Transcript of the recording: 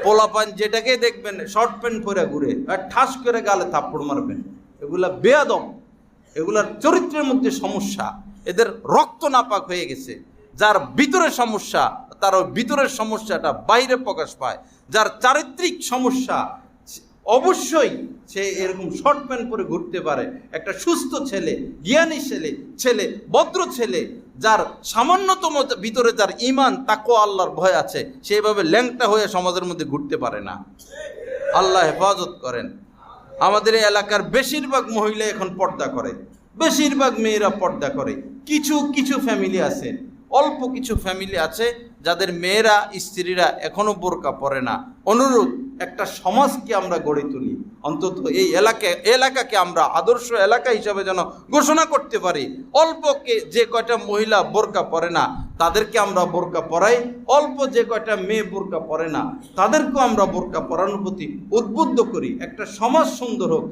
পোলাপান যেটাকে দেখবেন শর্ট প্যান্ট পরে ঘুরে আর ঠাস করে গালে থাপ্পড় মারবেন, এগুলা বেয়াদব, এগুলার চরিত্রের মধ্যে সমস্যা, এদের রক্ত নাপাক হয়ে গেছে। যার ভিতরে সমস্যা তার ওই ভিতরের সমস্যাটা বাইরে প্রকাশ পায়। যার চারিত্রিক সমস্যা অবশ্যই সে এরকম শর্ট প্যান্ট পরে ঘুরতে পারে। একটা সুস্থ ছেলে, জ্ঞানী ছেলে, ভদ্র ছেলে, যার সামান্যতম ভিতরে যার ঈমান তাকওয়া আল্লাহর ভয় আছে, সেইভাবে ল্যাংটা হয়ে সমাজের মধ্যে ঘুরতে পারে না। আল্লাহ হেফাজত করেন। আমাদের এই এলাকার বেশিরভাগ মহিলা এখন পর্দা করে, বেশিরভাগ মেয়েরা পর্দা করে। কিছু কিছু ফ্যামিলি আছে, অল্প কিছু ফ্যামিলি আছে যাদের মেয়েরা স্ত্রীরা এখনো বোরকা পরে না। অনুরোধ, একটা সমাজকে আমরা গড়ে তুলি, অন্তত এই এলাকাকে আমরা আদর্শ এলাকা হিসাবে যেন ঘোষণা করতে পারি। অল্পকে যে কয়টা মহিলা বোরকা পরে না তাদেরকে আমরা বোরকা পরাই, অল্প যে কয়টা মেয়ে বোরকা পরে না তাদেরকেও আমরা বোরকা পরানোর প্রতি উদ্বুদ্ধ করি। একটা সমাজ সুন্দর হোক,